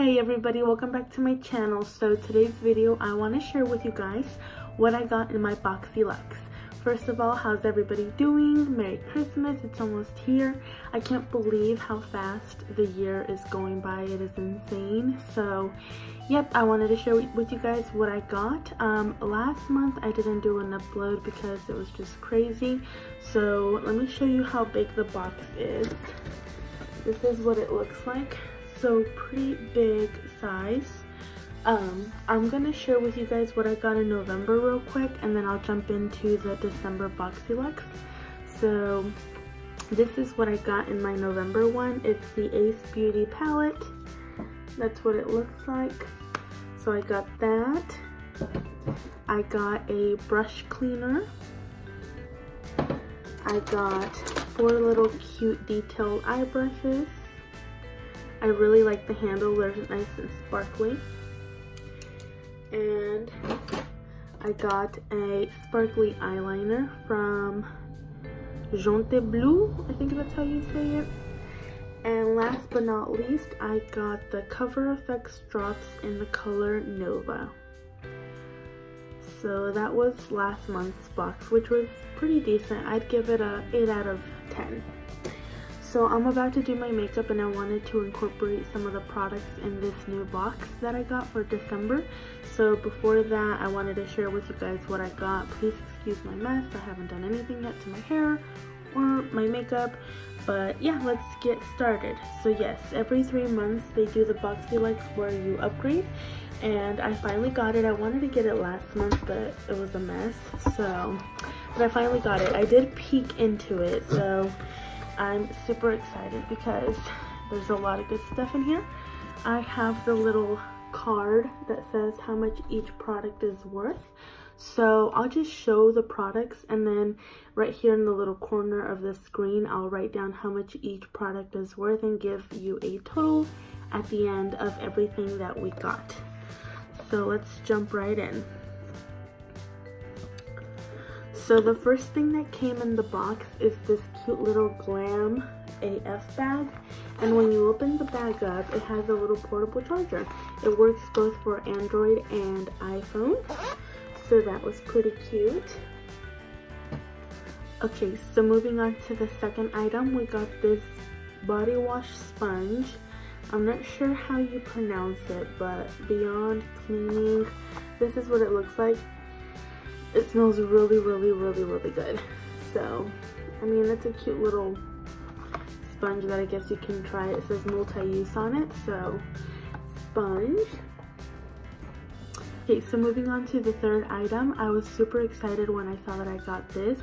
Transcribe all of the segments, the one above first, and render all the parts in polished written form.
Hey everybody, welcome back to my channel. So today's video I want to share with you guys what I got in my Boxy Luxe. First of all, how's everybody doing? Merry Christmas, it's almost here. I can't believe how fast the year is going by. It is insane. So yep, I wanted to share with you guys what I got. Last month I didn't do an upload because it was just crazy. So let me show you how big the box is. This is what it looks like. So pretty big size. I'm gonna share with you guys what I got in November real quick, and then I'll jump into the December Boxy Luxe. So this is what I got in my November one. It's the Ace Beauty palette. That's what it looks like. So I got that. I got a brush cleaner. I got 4 little cute detailed eye brushes. I really like the handle, they're nice and sparkly. And I got a sparkly eyeliner from Jaunte Bleu, I think that's how you say it. And last but not least, I got the Cover FX drops in the color Nova. So that was last month's box, which was pretty decent. I'd give it a 8 out of 10. So I'm about to do my makeup, and I wanted to incorporate some of the products in this new box that I got for December. So before that, I wanted to share with you guys what I got. Please excuse my mess. I haven't done anything yet to my hair or my makeup. But yeah, let's get started. So yes, every 3 months they do the Boxy Luxe where you upgrade. And I finally got it. I wanted to get it last month, but it was a mess. But I finally got it. I did peek into it, so I'm super excited because there's a lot of good stuff in here. I have the little card that says how much each product is worth. So I'll just show the products, and then right here in the little corner of the screen I'll write down how much each product is worth and give you a total at the end of everything that we got. So let's jump right in. So the first thing that came in the box is this cute little Glam AF bag. And when you open the bag up, it has a little portable charger. It works both for Android and iPhone. So that was pretty cute. Okay, so moving on to the second item, we got this body wash sponge. I'm not sure how you pronounce it, but Beyond Cleaning, this is what it looks like. It smells really good. So, I mean, it's a cute little sponge that I guess you can try. It says multi-use on it, so sponge. Okay, so moving on to the third item, I was super excited when I saw that I got this.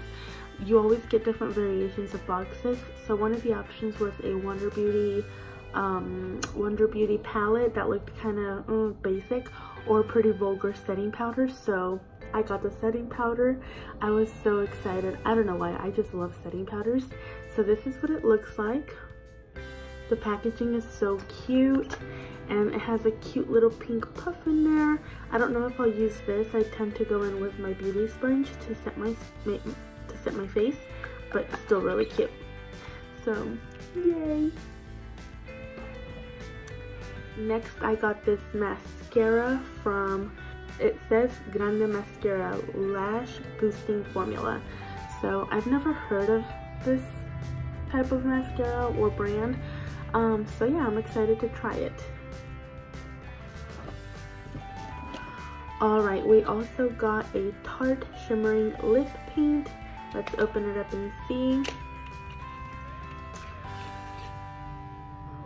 You always get different variations of boxes. So one of the options was a Wonder Beauty palette that looked kind of basic, or Pretty Vulgar setting powder. So I got the setting powder. I was so excited. I don't know why, I just love setting powders. So this is what it looks like. The packaging is so cute, and it has a cute little pink puff in there. I don't know if I'll use this. I tend to go in with my beauty sponge to set my face, but still really cute. So yay. Next I got this mascara from, it says Grande Mascara Lash Boosting Formula. So I've never heard of this type of mascara or brand. So yeah, I'm excited to try it. Alright, we also got a Tarte Shimmering Lip Paint. Let's open it up and see.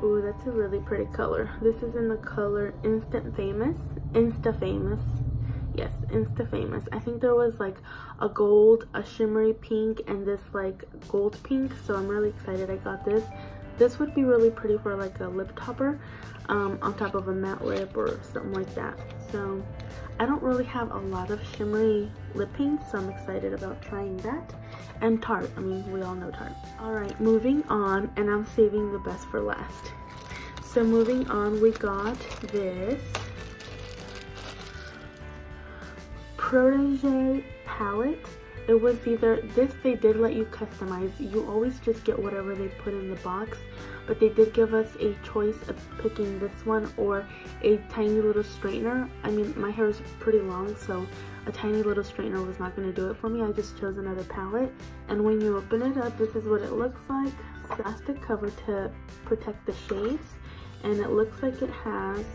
Ooh, that's a really pretty color. This is in the color Insta Famous. Yes, Insta Famous. I think there was like a gold, a shimmery pink, and this like gold pink. So I'm really excited I got this. This would be really pretty for like a lip topper on top of a matte lip or something like that. So I don't really have a lot of shimmery lip paints, so I'm excited about trying that. And Tarte, I mean, we all know Tarte. Alright, moving on, and I'm saving the best for last. So moving on, we got this Protégé palette. It was either this, they did let you customize. You always just get whatever they put in the box, but they did give us a choice of picking this one or a tiny little straightener. I mean, my hair is pretty long, so a tiny little straightener was not going to do it for me. I just chose another palette, and when you open it up, this is what it looks like. Plastic cover to protect the shades, and it looks like it has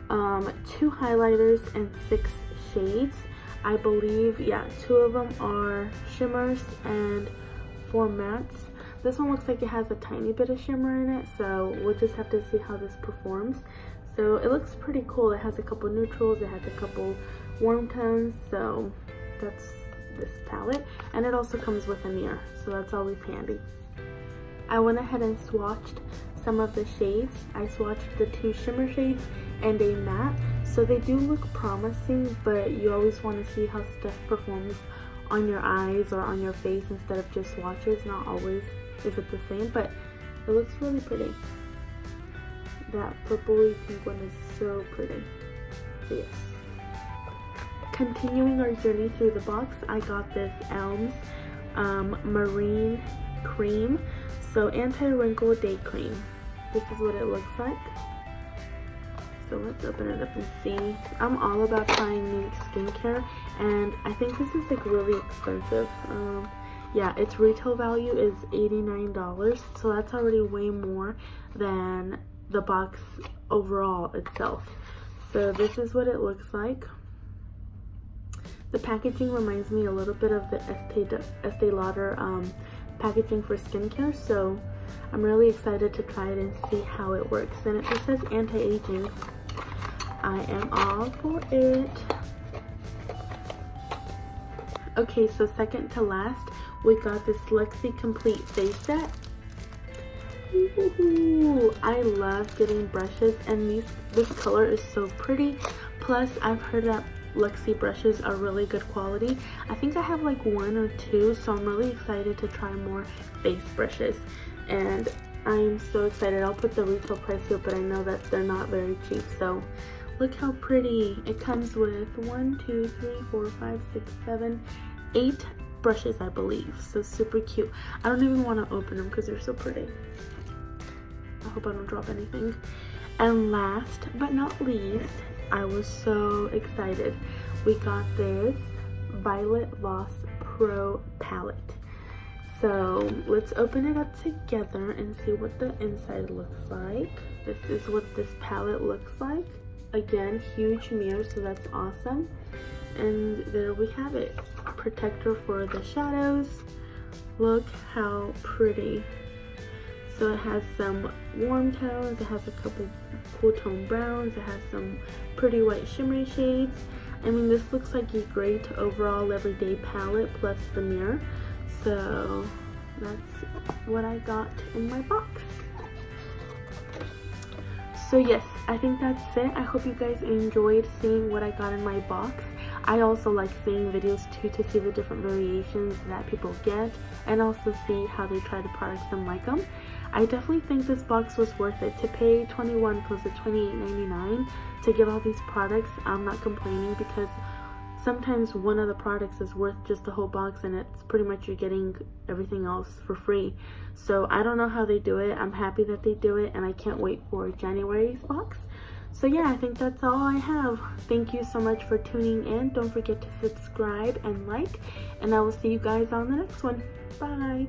2 highlighters and 6 shades. I believe, yeah, 2 of them are shimmers and 4 mattes. This one looks like it has a tiny bit of shimmer in it, so we'll just have to see how this performs. So it looks pretty cool. It has a couple neutrals, it has a couple warm tones, so that's this palette. And it also comes with a mirror, so that's always handy. I went ahead and swatched some of the shades. I swatched the 2 shimmer shades and a matte, so they do look promising, but you always want to see how stuff performs on your eyes or on your face instead of just swatches. Not always is it the same, but it looks really pretty. That purpley pink one is so pretty. So yes. Continuing our journey through the box, I got this Elms Marine Cream. So anti-wrinkle day cream. This is what it looks like. So let's open it up and see. I'm all about trying new skincare, and I think this is like really expensive. Yeah, its retail value is $89, so that's already way more than the box overall itself. So this is what it looks like. The packaging reminds me a little bit of the Estee Lauder packaging for skincare, so I'm really excited to try it and see how it works. And it just says anti-aging. I am all for it. Okay, so second to last, we got this Luxe Complete Face Set. Ooh, I love getting brushes, and this color is so pretty. Plus, I've heard that Luxe brushes are really good quality. I think I have like 1 or 2, so I'm really excited to try more face brushes, and I'm so excited. I'll put the retail price here, but I know that they're not very cheap. So look how pretty. It comes with 1, 2, 3, 4, 5, 6, 7, 8 brushes, I believe. So super cute. I don't even want to open them because they're so pretty. I hope I don't drop anything. And last but not least, I was so excited. We got this Violet Voss Pro palette. So let's open it up together and see what the inside looks like. This is what this palette looks like. Again, huge mirror, so that's awesome. And there we have it. Protector for the shadows. Look how pretty. So it has some warm tones, it has a couple cool tone browns, it has some pretty white shimmery shades. I mean, this looks like a great overall everyday palette plus the mirror. So that's what I got in my box. So yes, I think that's it. I hope you guys enjoyed seeing what I got in my box. I also like seeing videos too, to see the different variations that people get and also see how they try the products and like them. I definitely think this box was worth it. To pay $21 plus the $28.99 to get all these products, I'm not complaining, because sometimes one of the products is worth just the whole box and it's pretty much you're getting everything else for free. So I don't know how they do it. I'm happy that they do it, and I can't wait for January's box. So yeah, I think that's all I have. Thank you so much for tuning in. Don't forget to subscribe and like, and I will see you guys on the next one. Bye.